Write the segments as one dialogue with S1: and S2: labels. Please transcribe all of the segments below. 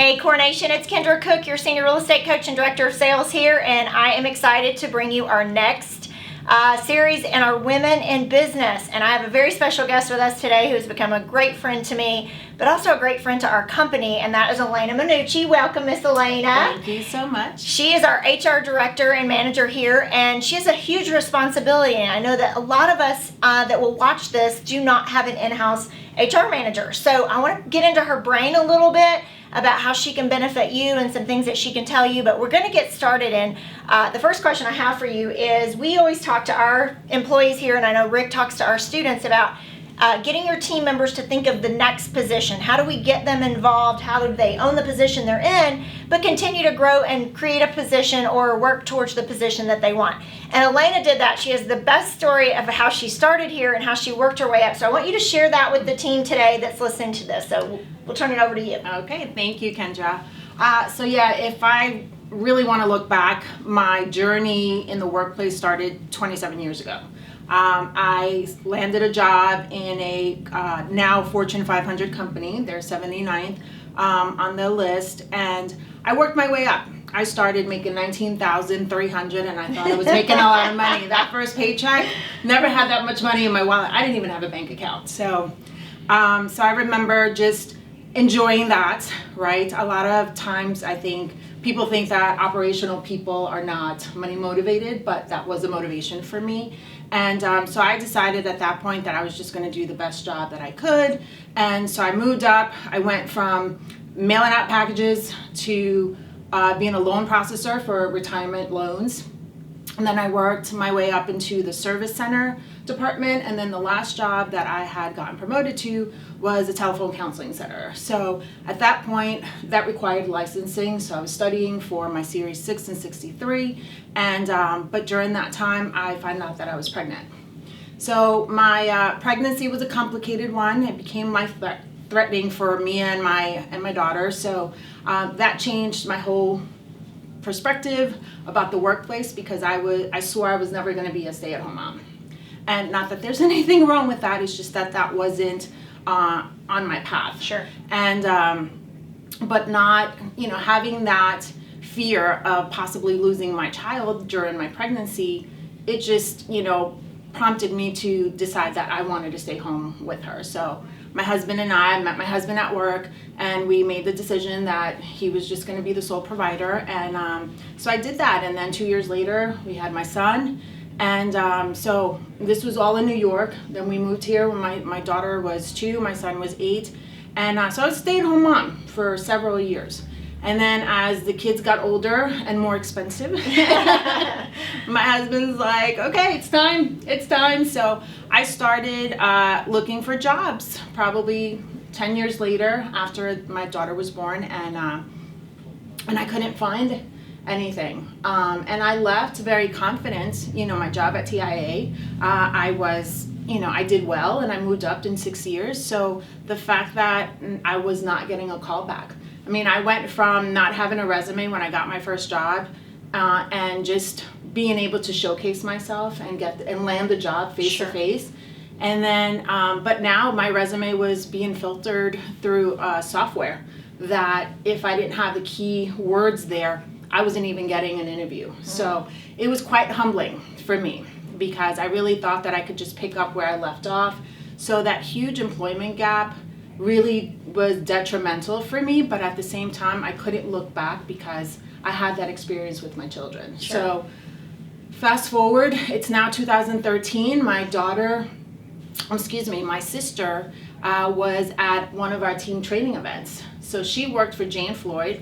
S1: Hey Coronation, it's Kendra Cook, your Senior Real Estate Coach and Director of Sales here, and I am excited to bring you our next series in our Women in Business. And I have a very special guest with us today who has become a great friend to me, but also a great friend to our company, and that is Elena Minucci. Welcome, Miss Elena.
S2: Thank you so much.
S1: She is our HR Director and Manager here, and she has a huge responsibility, and I know that a lot of us that will watch this do not have an in-house HR manager. So I want to get into her brain a little bit about how she can benefit you and some things that she can tell you, but we're going to get started. And the first question I have for you is, we always talk to our employees here, and I know Rick talks to our students about getting your team members to think of the next position. How do we get them involved? How do they own the position they're in, but continue to grow and create a position or work towards the position that they want? And Elena did that. She has the best story of how she started here and how she worked her way up. So I want you to share that with the team today that's listening to this. So we'll turn it over to you.
S2: Okay, thank you, Kendra. So yeah, if I really want to look back, my journey in the workplace started 27 years ago. I landed a job in a now Fortune 500 company. They're 79th on the list, and I worked my way up. I started making $19,300, and I thought I was making a lot of money. That first paycheck, never had that much money in my wallet. I didn't even have a bank account. So I remember just enjoying that, right? A lot of times I think people think that operational people are not money motivated, but that was a motivation for me. And so I decided at that point that I was just going to do the best job that I could. And so I moved up. I went from mailing out packages to being a loan processor for retirement loans. And then I worked my way up into the service center department. And then the last job that I had gotten promoted to was a telephone counseling center. So at that point, that required licensing. So I was studying for my Series 6 and 63. And but during that time, I found out that I was pregnant. So my pregnancy was a complicated one. It became threatening for me and my daughter. So that changed my whole perspective about the workplace, because I swore I was never going to be a stay-at-home mom. And not that there's anything wrong with that, it's just that wasn't on my path.
S1: Sure.
S2: And but not, having that fear of possibly losing my child during my pregnancy, it just, prompted me to decide that I wanted to stay home with her. So my husband and I met my husband at work, and we made the decision that he was just going to be the sole provider. And so I did that. And then 2 years later, we had my son. And so this was all in New York. Then we moved here when my daughter was 2, my son was 8. And so I was a stay-at-home mom for several years. And then as the kids got older and more expensive, my husband's like, okay, it's time. So I started looking for jobs probably 10 years later after my daughter was born, and I couldn't find anything. And I left very confident, my job at TIA. I was, I did well, and I moved up in 6 years. So the fact that I was not getting a call back, I went from not having a resume when I got my first job, and just being able to showcase myself and land the job face to face. And then, but now my resume was being filtered through software that if I didn't have the key words there, I wasn't even getting an interview. So it was quite humbling for me, because I really thought that I could just pick up where I left off. So that huge employment gap really was detrimental for me, but at the same time, I couldn't look back because I had that experience with my children.
S1: Sure.
S2: So fast forward, it's now 2013. My sister was at one of our team training events. So she worked for Jane Floyd,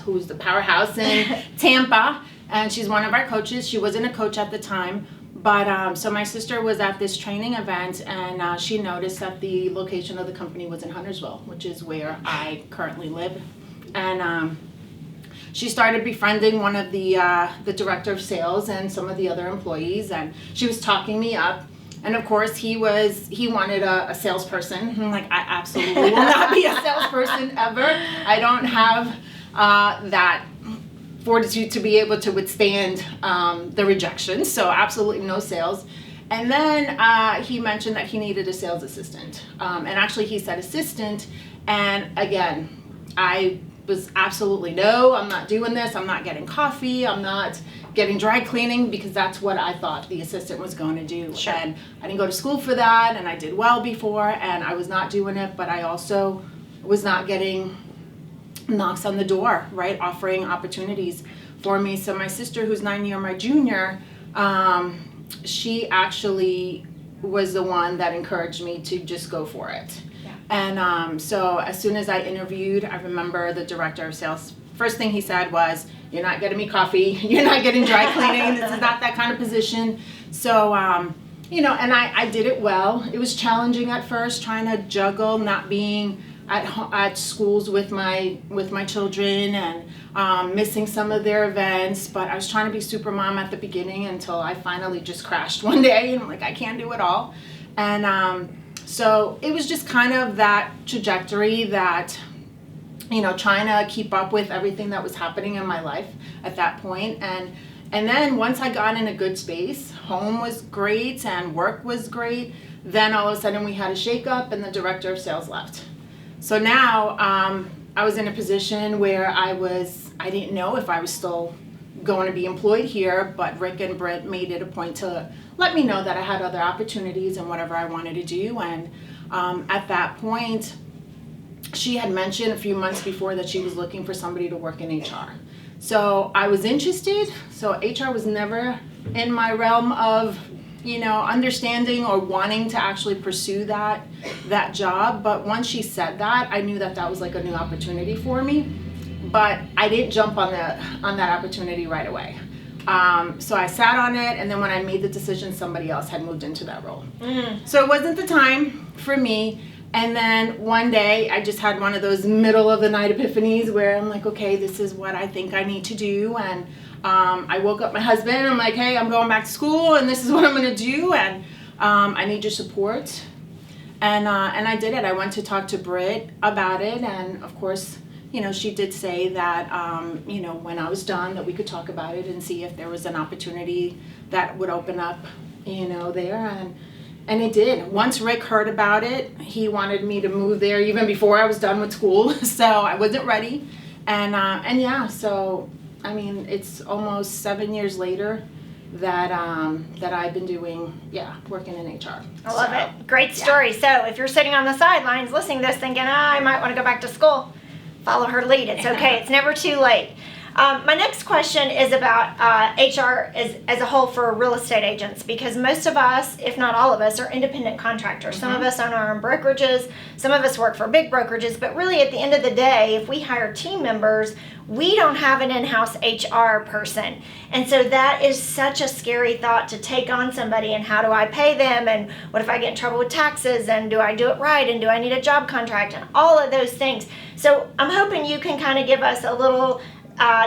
S2: who's the powerhouse in Tampa, and she's one of our coaches. She wasn't a coach at the time. But so my sister was at this training event, and she noticed that the location of the company was in Huntersville, which is where I currently live. And she started befriending one of the director of sales and some of the other employees, and she was talking me up. And of course, he wanted a salesperson. I'm like, I absolutely will not be a salesperson ever. I don't have that fortitude to be able to withstand the rejection, so absolutely no sales. And then he mentioned that he needed a sales assistant, and actually he said assistant, and again, I was absolutely no, I'm not doing this. I'm not getting coffee. I'm not getting dry cleaning, because that's what I thought the assistant was going to do.
S1: Sure.
S2: And I didn't go to school for that, and I did well before, and I was not doing it, but I also was not getting knocks on the door, right, offering opportunities for me. So my sister, who's 9 years my junior, she actually was the one that encouraged me to just go for it.
S1: Yeah.
S2: And so as soon as I interviewed, I remember the director of sales, first thing he said was, "You're not getting me coffee, you're not getting dry cleaning, this is not that kind of position." So, you know, and I did it well. It was challenging at first, trying to juggle not being at schools with my children, and missing some of their events, but I was trying to be super mom at the beginning until I finally just crashed one day, and I'm like, I can't do it all. And so it was just kind of that trajectory, that, you know, trying to keep up with everything that was happening in my life at that point. And then once I got in a good space, home was great and work was great, then all of a sudden we had a shakeup and the director of sales left. So now I was in a position where I didn't know if I was still going to be employed here, but Rick and Britt made it a point to let me know that I had other opportunities and whatever I wanted to do. And at that point, she had mentioned a few months before that she was looking for somebody to work in HR. So I was interested. So HR was never in my realm of, you know, understanding or wanting to actually pursue that job. But once she said that, I knew that that was like a new opportunity for me. But I didn't jump on that opportunity right away. So I sat on it, and then when I made the decision, somebody else had moved into that role. So it wasn't the time for me. And then one day I just had one of those middle of the night epiphanies where I'm like, okay, this is what I think I need to do. And I woke up my husband and I'm like, hey, I'm going back to school and this is what I'm going to do. And I need your support. And I did it. I went to talk to Britt about it. And of course, you know, she did say that, you know, when I was done, that we could talk about it and see if there was an opportunity that would open up, you know, there. And it did. Once Rick heard about it, he wanted me to move there even before I was done with school. So I wasn't ready. And yeah, so, I mean, it's almost 7 years later that I've been doing, working in HR.
S1: I love it. Great story. So if you're sitting on the sidelines listening to this thinking, I might want to go back to school, follow her lead. It's okay. It's never too late. My next question is about HR as a whole for real estate agents, because most of us, if not all of us, are independent contractors. Some of us own our own brokerages, some of us work for big brokerages, but really at the end of the day, if we hire team members, we don't have an in-house HR person. And so that is such a scary thought to take on somebody, and how do I pay them, and what if I get in trouble with taxes, and do I do it right, and do I need a job contract, and all of those things. So I'm hoping you can kind of give us a little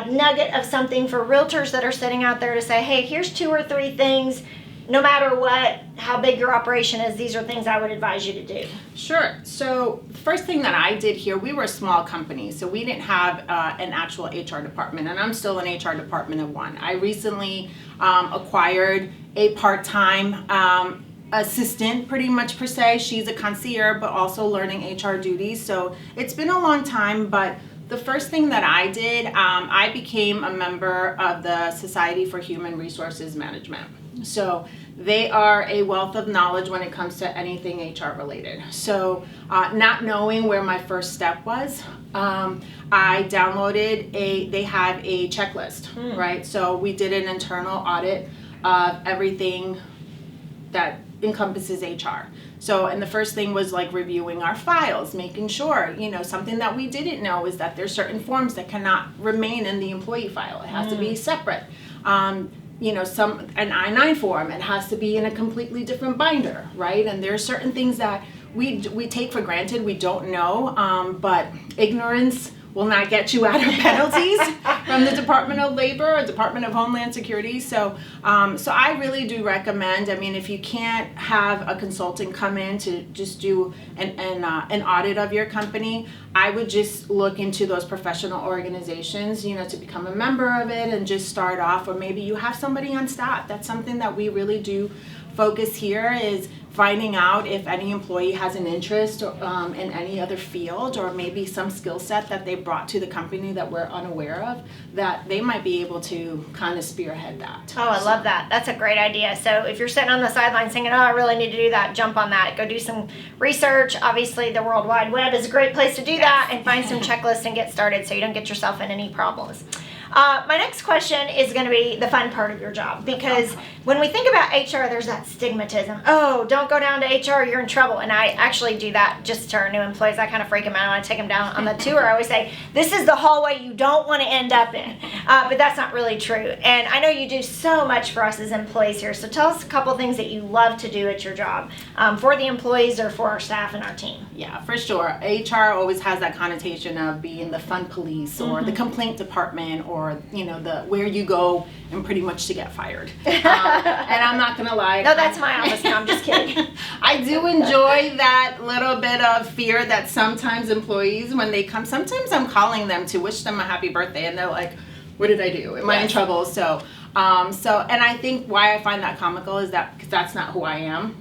S1: nugget of something for realtors that are sitting out there to say, hey, here's 2 or 3 things, no matter what, how big your operation is, these are things I would advise you to do.
S2: Sure. So the first thing that I did here, we were a small company, so we didn't have an actual HR department, and I'm still an HR department of one. I recently acquired a part-time assistant, pretty much per se. She's a concierge, but also learning HR duties. So it's been a long time, but the first thing that I did, I became a member of the Society for Human Resources Management. So they are a wealth of knowledge when it comes to anything HR related. So not knowing where my first step was, I downloaded they have a checklist, right? So we did an internal audit of everything that encompasses HR. So, and the first thing was like reviewing our files, making sure, you know, something that we didn't know is that there's certain forms that cannot remain in the employee file. It has to be separate. You know, an I-9 form, it has to be in a completely different binder, right? And there are certain things that we take for granted, we don't know, but ignorance will not get you out of penalties from the Department of Labor or Department of Homeland Security. So I really do recommend, I mean, if you can't have a consultant come in to just do an audit of your company, I would just look into those professional organizations, you know, to become a member of it and just start off, or maybe you have somebody on staff. That's something that we really do focus here is finding out if any employee has an interest in any other field, or maybe some skill set that they brought to the company that we're unaware of, that they might be able to kind of spearhead that.
S1: Oh, I love that. That's a great idea. So if you're sitting on the sidelines thinking, oh, I really need to do that, jump on that. Go do some research. Obviously, the World Wide Web is a great place to do that, and find some checklists and get started so you don't get yourself in any problems. My next question is going to be the fun part of your job, because when we think about HR, there's that stigmatism. Oh, don't go down to HR, you're in trouble. And I actually do that just to our new employees. I kind of freak them out. I take them down on the tour. I always say, this is the hallway you don't want to end up in. But that's not really true. And I know you do so much for us as employees here. So tell us a couple things that you love to do at your job for the employees or for our staff and our team.
S2: Yeah, for sure. HR always has that connotation of being the fun police or the complaint department, or the where you go and pretty much to get fired. And I'm not gonna lie.
S1: No, that's my office now. I'm just kidding.
S2: I do enjoy that little bit of fear that sometimes employees, when they come, sometimes I'm calling them to wish them a happy birthday, and they're like, "What did I do? Am I in trouble?" So, and I think why I find that comical is that because that's not who I am.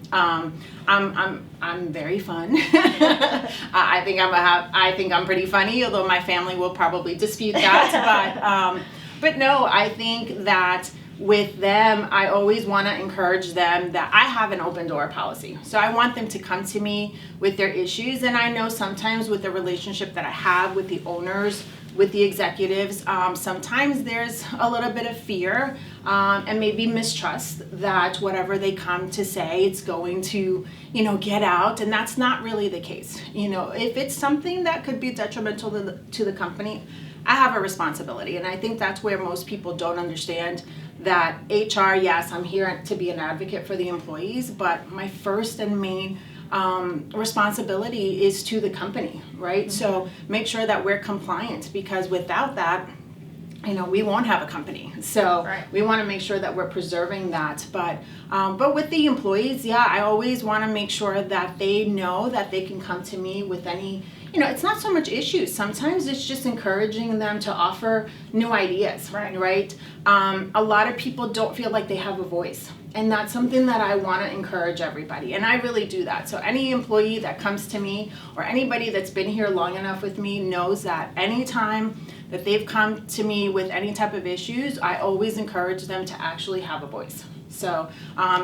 S2: I'm very fun. I think I'm pretty funny, although my family will probably dispute that. But no, I think that with them, I always want to encourage them that I have an open door policy. So I want them to come to me with their issues. And I know sometimes with the relationship that I have with the owners, with the executives, sometimes there's a little bit of fear and maybe mistrust that whatever they come to say, it's going to, get out. And that's not really the case. If it's something that could be detrimental to the company, I have a responsibility. And I think that's where most people don't understand that HR, yes, I'm here to be an advocate for the employees, but my first and main responsibility is to the company, right? Mm-hmm. So make sure that we're compliant, because without that, we won't have a company. So we want to make sure that we're preserving that. But with the employees, yeah, I always want to make sure that they know that they can come to me with any, it's not so much issues. Sometimes it's just encouraging them to offer new ideas, right? A lot of people don't feel like they have a voice. And that's something that I want to encourage everybody. And I really do that. So any employee that comes to me, or anybody that's been here long enough with me, knows that anytime that they've come to me with any type of issues, I always encourage them to actually have a voice. So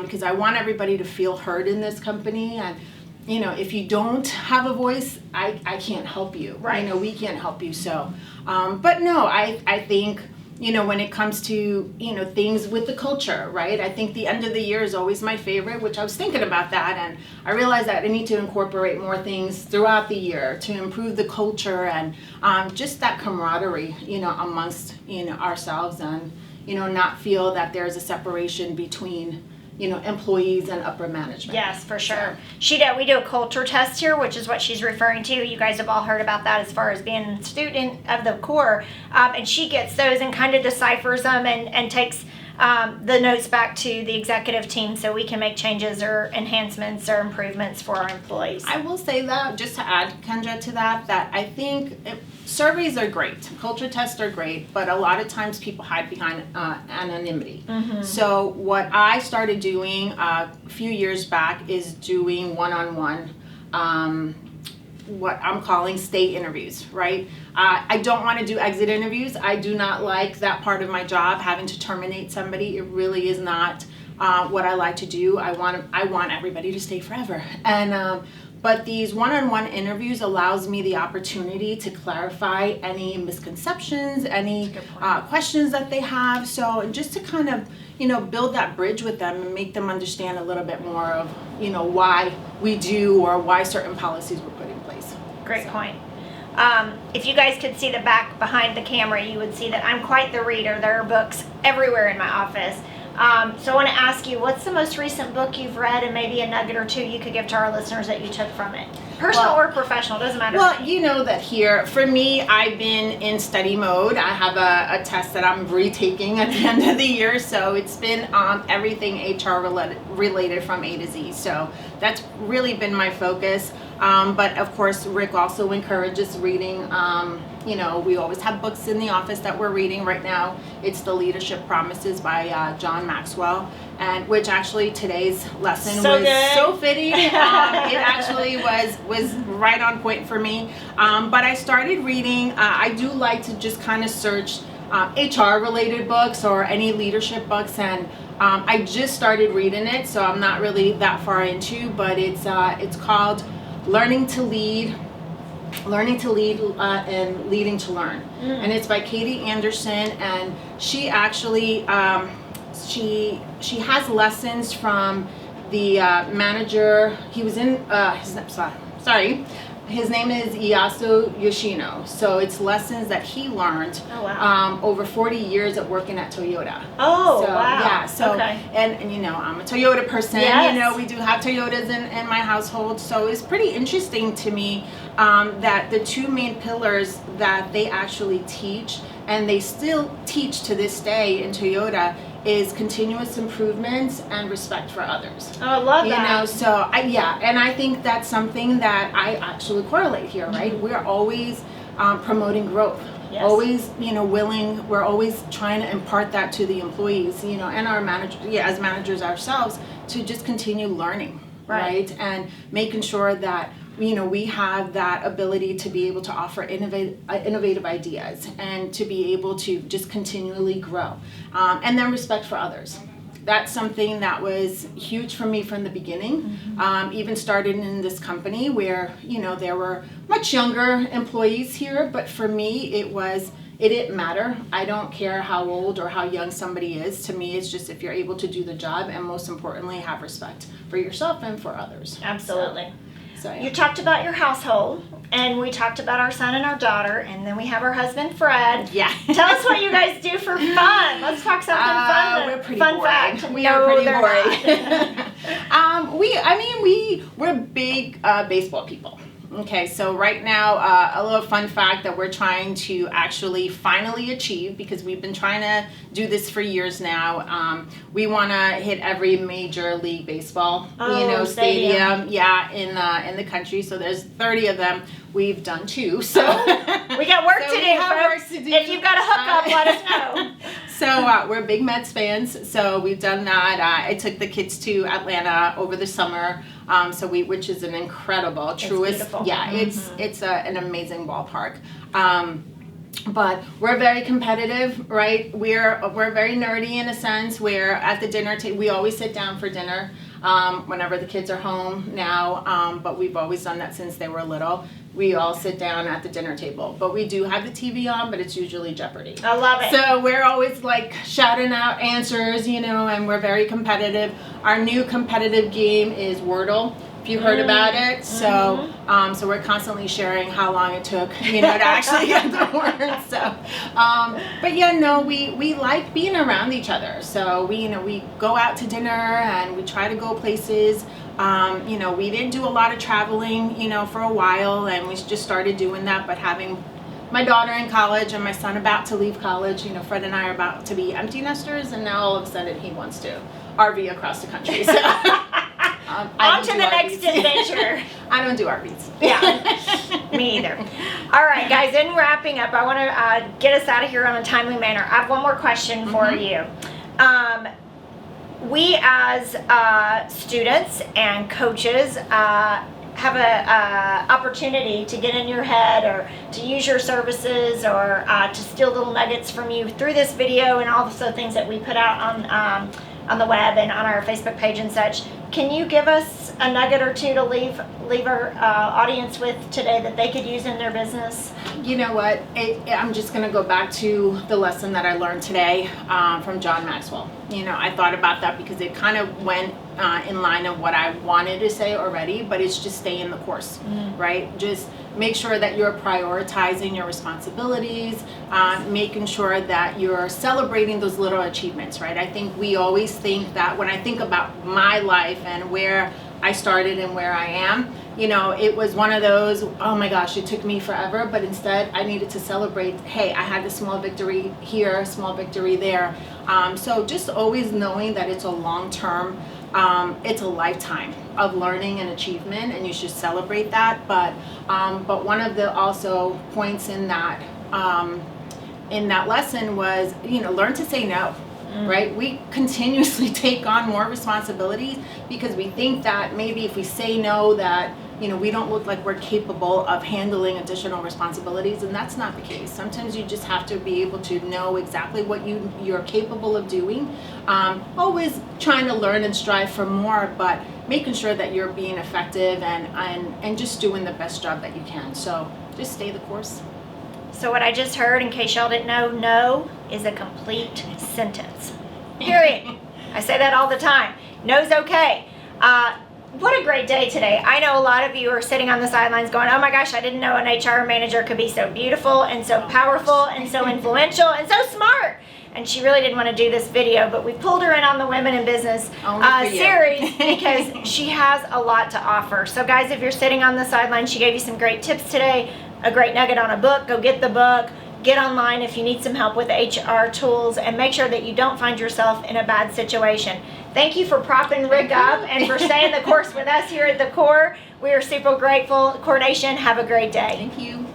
S2: because I want everybody to feel heard in this company. And if you don't have a voice, I can't help you. Right. We can't help you. So but no, I think when it comes to, things with the culture, right? I think the end of the year is always my favorite, which I was thinking about that. And I realized that I need to incorporate more things throughout the year to improve the culture and just that camaraderie, amongst, ourselves, and, not feel that there's a separation between employees and upper management.
S1: Yes, for sure. We do a culture test here, which is what she's referring to. You guys have all heard about that as far as being a student of the core. And she gets those and kind of deciphers them and takes the notes back to the executive team so we can make changes or enhancements or improvements for our employees.
S2: I will say that, just to add, Kendra, to that I think surveys are great, culture tests are great, but a lot of times people hide behind anonymity. Mm-hmm. So what I started doing a few years back is doing one-on-one what I'm calling state interviews, right? I don't want to do exit interviews. I do not like that part of my job, having to terminate somebody. It really is not what I like to do. I want everybody to stay forever. And but these one-on-one interviews allows me the opportunity to clarify any misconceptions, any questions that they have. So just to kind of, build that bridge with them and make them understand a little bit more of, why we do or why certain policies were put in place.
S1: Great point. If you guys could see the back behind the camera, you would see that I'm quite the reader. There are books everywhere in my office. So I want to ask you, what's the most recent book you've read, and maybe a nugget or two you could give to our listeners that you took from it? Personal or professional, doesn't matter.
S2: Well, you know that here, for me, I've been in study mode. I have a test that I'm retaking at the end of the year, so it's been everything HR related from A to Z. So that's really been my focus. But of course, Rick also encourages reading You know, we always have books in the office that we're reading right now. It's The Leadership Promises by John Maxwell, and which actually today's lesson
S1: So
S2: was
S1: good.
S2: so fitting. It actually was right on point for me. But I started reading. I do like to just kind of search HR related books or any leadership books, and I just started reading it, so I'm not really that far into, but it's called Learning to Lead and Leading to Learn. And it's by Katie Anderson, and she actually she has lessons from the manager. He was in his name is Iyasu Yoshino. So it's lessons that he learned over 40 years of working at Toyota.
S1: Oh,
S2: so,
S1: wow.
S2: Yeah. So,
S1: okay.
S2: and you know, I'm a Toyota person.
S1: Yes.
S2: You know, we do have Toyotas in my household. So it's pretty interesting to me that the two main pillars that they actually teach, and they still teach to this day in Toyota, is continuous improvements and respect for others.
S1: Oh, I love that.
S2: You know, so and I think that's something that I actually correlate here, right? We're always promoting growth.
S1: Yes.
S2: Always, you know, we're always trying to impart that to the employees, you know, and our managers, as managers ourselves, to just continue learning, right? And making sure that, you know, we have that ability to be able to offer innovative ideas and to be able to just continually grow. And then respect for others. That's something that was huge for me from the beginning. Even started in this company where, you know, there were much younger employees here, but for me it didn't matter. I don't care how old or how young somebody is. To me, it's just if you're able to do the job, and most importantly, have respect for yourself and for others.
S1: Absolutely.
S2: So yeah.
S1: You talked about your household, and we talked about our son and our daughter, and then we have our husband, Fred.
S2: Yeah.
S1: Tell us what you guys do for fun. Let's talk something fun.
S2: We're pretty
S1: fun
S2: boring.
S1: fact.
S2: We
S1: No,
S2: are pretty
S1: they're
S2: boring.
S1: not.
S2: We're big baseball people. Okay, so right now, a little fun fact that we're trying to actually finally achieve, because we've been trying to do this for years now. We want to hit every major league baseball, stadium, in the country. So there's 30 of them. We've done 2. So
S1: We got work
S2: So
S1: to
S2: we
S1: do,
S2: have
S1: folks.
S2: work to do.
S1: If you've got a hookup, let us know.
S2: So we're big Mets fans, so we've done that. I took the kids to Atlanta over the summer, which is an incredible, truest,
S1: beautiful.
S2: it's an amazing ballpark. But we're very competitive, right? We're very nerdy in a sense. We're at the dinner table. We always sit down for dinner whenever the kids are home now, but we've always done that since they were little. We all sit down at the dinner table, but we do have the TV on, but it's usually Jeopardy.
S1: I love it.
S2: So we're always like shouting out answers, and we're very competitive. Our new competitive game is Wordle. If you heard about it, so we're constantly sharing how long it took, to actually get the word. So, we like being around each other. So we go out to dinner and we try to go places. We didn't do a lot of traveling, for a while, and we just started doing that. But having my daughter in college and my son about to leave college, Fred and I are about to be empty nesters, and now all of a sudden he wants to RV across the country. So.
S1: On to the next adventure.
S2: I don't do RVs.
S1: Yeah, me either. All right, guys, in wrapping up, I want to get us out of here on a timely manner. I have one more question for you. We as students and coaches have a opportunity to get in your head or to use your services or to steal little nuggets from you through this video and also things that we put out on the web and on our Facebook page and such. Can you give us a nugget or two to leave our audience with today that they could use in their business?
S2: You know what? I'm just going to go back to the lesson that I learned today from John Maxwell. I thought about that because it kind of went in line of what I wanted to say already, but it's just stay in the course, right? Just make sure that you're prioritizing your responsibilities, making sure that you're celebrating those little achievements, right? I think we always think that when I think about my life and where I started and where I am, it was one of those, oh my gosh, it took me forever, but instead I needed to celebrate, hey, I had a small victory here, small victory there. So just always knowing that it's a long-term, it's a lifetime of learning and achievement, and you should celebrate that. But one of the also points in that in that lesson was, learn to say no. Right? We continuously take on more responsibilities because we think that maybe if we say no, that we don't look like we're capable of handling additional responsibilities, and that's not the case. Sometimes you just have to be able to know exactly what you're capable of doing. Always trying to learn and strive for more, but making sure that you're being effective and just doing the best job that you can. So just stay the course.
S1: So what I just heard, in case y'all didn't know, no is a complete sentence. Period. I say that all the time. No's okay. What a great day today. I know a lot of you are sitting on the sidelines going, oh my gosh, I didn't know an HR manager could be so beautiful and so powerful and so influential and so smart. And she really didn't want to do this video, but we pulled her in on the Women in Business series because she has a lot to offer. So guys, if you're sitting on the sidelines, she gave you some great tips today, a great nugget on a book. Go get the book. Get online if you need some help with HR tools, and make sure that you don't find yourself in a bad situation. Thank you for propping Rick up and for staying the course with us here at the Core. We are super grateful. Core Nation, have a great day.
S2: Thank you.